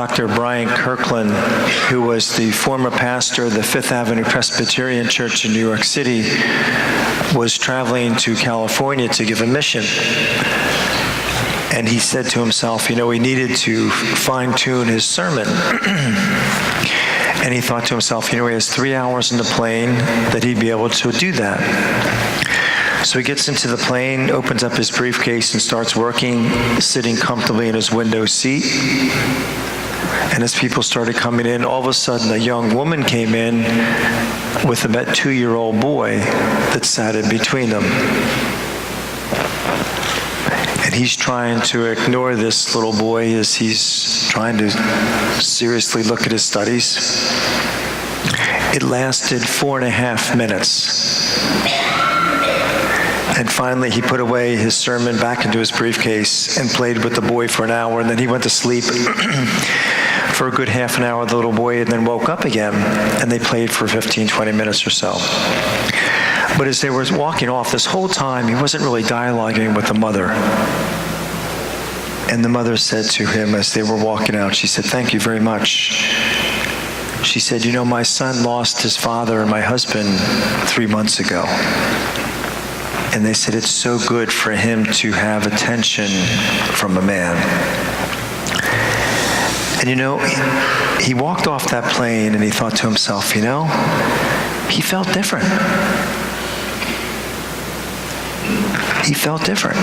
Dr. Brian Kirkland, who was the former pastor of the Fifth Avenue Presbyterian Church in New York City, was traveling to California to give a mission. And he said to himself, he needed to fine-tune his sermon. And he thought to himself, he has 3 hours in the plane that he'd be able to do that. So he gets into the plane, opens up his briefcase, and starts working, sitting comfortably in his window seat. And as people started coming in, all of a sudden a young woman came in with about a 2-year-old boy that sat in between them. And he's trying to ignore this little boy as he's trying to seriously look at his studies. It lasted 4.5 minutes. And finally, he put away his sermon back into his briefcase and played with the boy for an hour, and then he went to sleep for a good half an hour with the little boy, and then woke up again, and they played for 15, 20 minutes or so. But as they were walking off, this whole time, he wasn't really dialoguing with the mother. And the mother said to him as they were walking out, she said, "Thank you very much." She said, "My son lost his father and my husband 3 months ago." And they said, "It's so good for him to have attention from a man." And he walked off that plane and he thought to himself, he felt different. He felt different.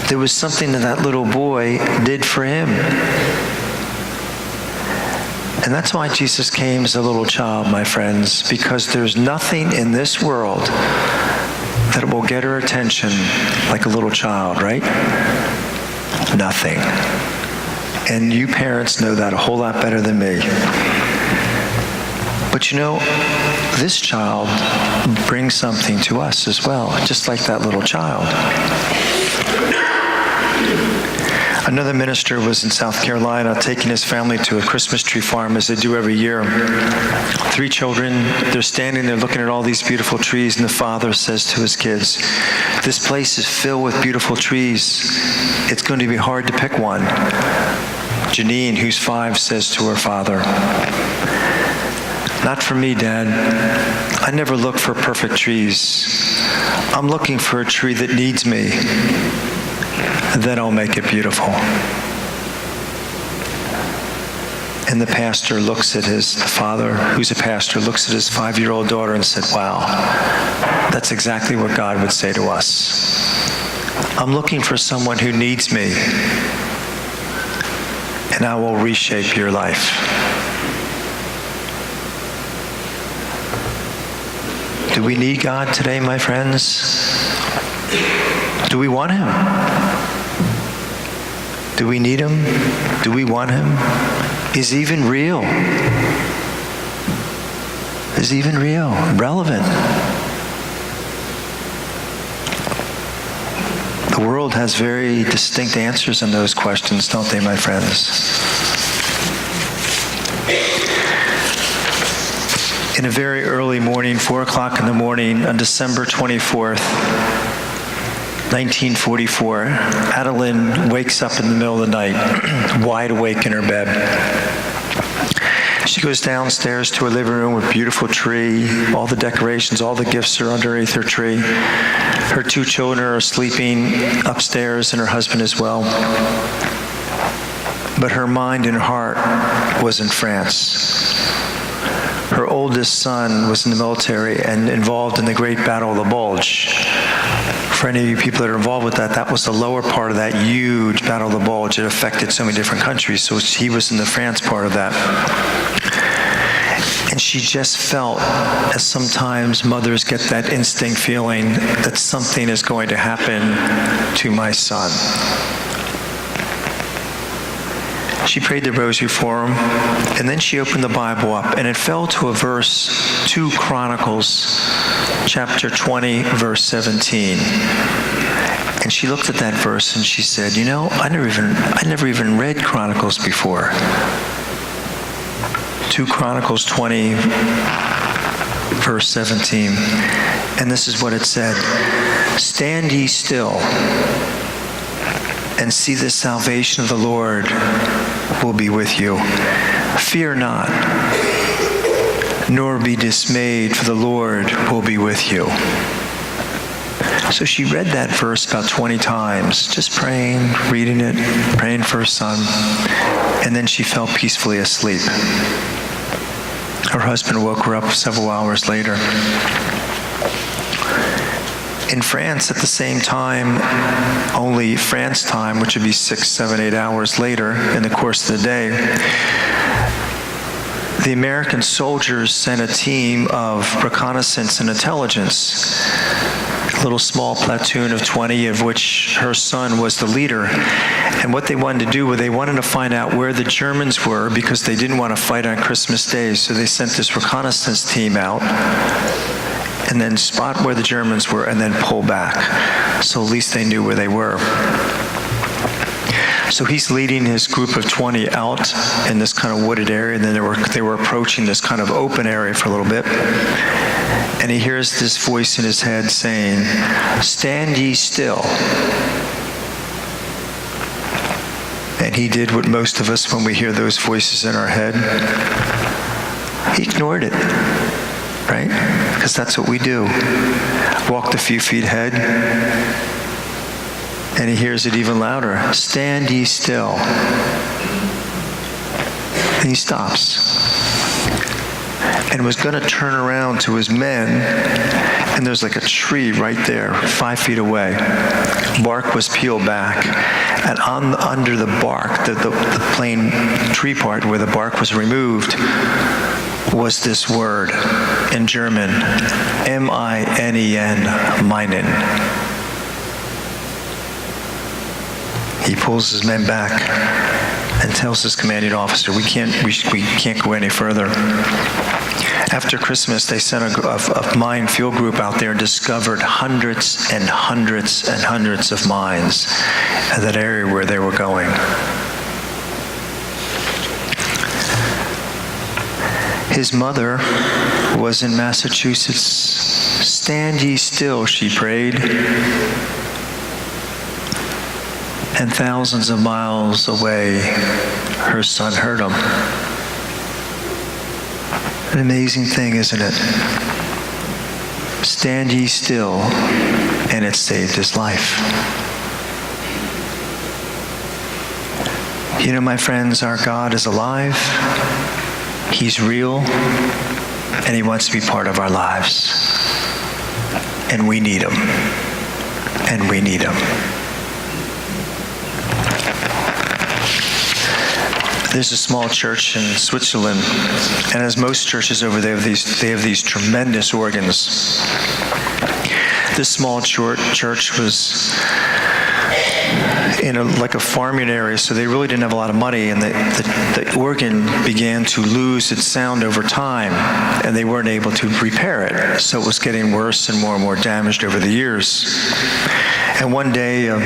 There was something that little boy did for him. And that's why Jesus came as a little child, my friends, because there's nothing in this world that will get our attention like a little child, right? Nothing. And you parents know that a whole lot better than me. But this child brings something to us as well, just like that little child. Another minister was in South Carolina taking his family to a Christmas tree farm, as they do every year. 3 children, they're standing there looking at all these beautiful trees, and the father says to his kids, "This place is filled with beautiful trees. It's going to be hard to pick one." Janine, who's 5, says to her father, "Not for me, Dad. I never look for perfect trees. I'm looking for a tree that needs me. Then I'll make it beautiful." And the pastor looks at the father, who's a pastor, looks at his 5-year-old daughter and said, "Wow, that's exactly what God would say to us. I'm looking for someone who needs me, and I will reshape your life." Do we need God today, my friends? Do we want Him? Do we need Him? Do we want Him? Is He even real? Is He even real? Relevant? The world has very distinct answers on those questions, don't they, my friends? In a very early morning, 4 o'clock in the morning, on December 24th, 1944, Adeline wakes up in the middle of the night, wide awake in her bed. She goes downstairs to her living room with a beautiful tree, all the decorations, all the gifts are underneath her tree. Her 2 children are sleeping upstairs, and her husband as well. But her mind and heart was in France. Her oldest son was in the military and involved in the Great Battle of the Bulge. For any of you people that are involved with that, that was the lower part of that huge Battle of the Bulge. It affected so many different countries, so he was in the France part of that. And she just felt, as sometimes mothers get that instinct feeling, that something is going to happen to my son. She prayed the rosary for him, and then she opened the Bible up, and it fell to a verse, 2 Chronicles, chapter 20, verse 17. And she looked at that verse and she said, I never even read Chronicles before. 2 Chronicles 20, verse 17. And this is what it said: "Stand ye still and see the salvation of the Lord, will be with you. Fear not, nor be dismayed, for the Lord will be with you." So she read that verse about 20 times, just praying, reading it, praying for her son, and then she fell peacefully asleep. Her husband woke her up several hours later. In France, at the same time, only France time, which would be 6, 7, 8 hours later in the course of the day, the American soldiers sent a team of reconnaissance and intelligence, a little small platoon of 20, of which her son was the leader. And what they wanted to do was they wanted to find out where the Germans were, because they didn't want to fight on Christmas Day. So they sent this reconnaissance team out and then spot where the Germans were and then pull back. So at least they knew where they were. So he's leading his group of 20 out in this kind of wooded area, and then they were approaching this kind of open area for a little bit. And he hears this voice in his head saying, "Stand ye still." And he did what most of us, when we hear those voices in our head, he ignored it, right? Because that's what we do. Walked a few feet ahead, and he hears it even louder, "Stand ye still." And he stops and was going to turn around to his men, and there's like a tree right there, 5 feet away. Bark was peeled back, and under the bark, the plain tree part where the bark was removed, was this word in German, M-I-N-E-N, meinen. He pulls his men back and tells his commanding officer, we can't go any further. After Christmas, they sent a mine field group out there and discovered hundreds and hundreds and hundreds of mines in that area where they were going. His mother was in Massachusetts. "Stand ye still," she prayed. And thousands of miles away, her son heard him. An amazing thing, isn't it? Stand ye still, and it saved his life. You know, my friends, our God is alive. He's real, and he wants to be part of our lives. And we need him. And we need him. There's a small church in Switzerland, and as most churches over there, they have these tremendous organs. This small church was in like a farming area, so they really didn't have a lot of money, and the organ began to lose its sound over time, and they weren't able to repair it. So it was getting worse and more damaged over the years. And one day, a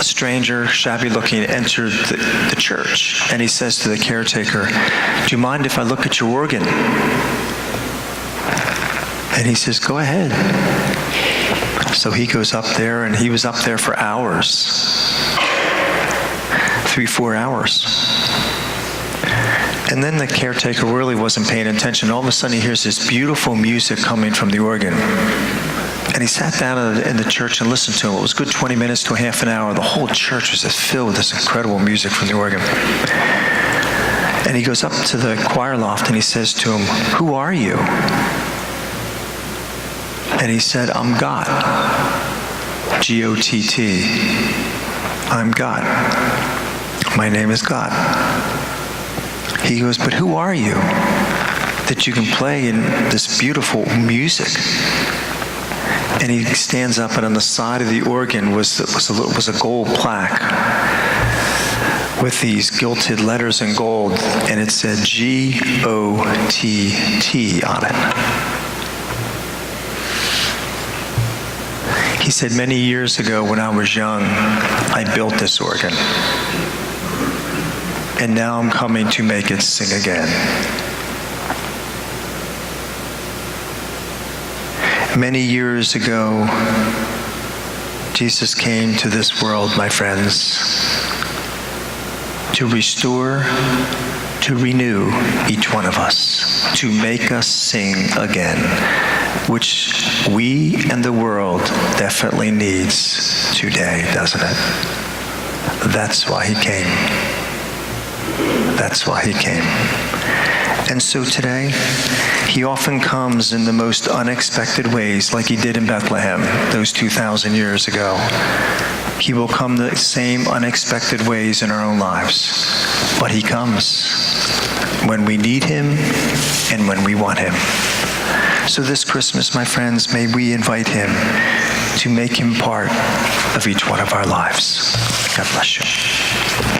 stranger, shabby looking, entered the church, and he says to the caretaker, "Do you mind if I look at your organ?" And he says, "Go ahead." So he goes up there, and he was up there for hours, 3-4 hours. And then the caretaker really wasn't paying attention. All of a sudden, he hears this beautiful music coming from the organ. And he sat down in the church and listened to it. It was a good 20 minutes to a half an hour. The whole church was just filled with this incredible music from the organ. And he goes up to the choir loft and he says to him, "Who are you?" And he said, "I'm God." G-O-T-T. I'm God. My name is God. He goes, "But who are you that you can play in this beautiful music?" And he stands up, and on the side of the organ was a gold plaque with these gilded letters in gold, and it said G-O-T-T on it. He said, "Many years ago when I was young, I built this organ, and now I'm coming to make it sing again." Many years ago, Jesus came to this world, my friends, to restore, to renew each one of us, to make us sing again, which we and the world definitely needs today, doesn't it? That's why he came. That's why he came. And so today, he often comes in the most unexpected ways, like he did in Bethlehem those 2,000 years ago. He will come the same unexpected ways in our own lives. But he comes when we need him and when we want him. So this Christmas, my friends, may we invite him to make him part of each one of our lives. God bless you.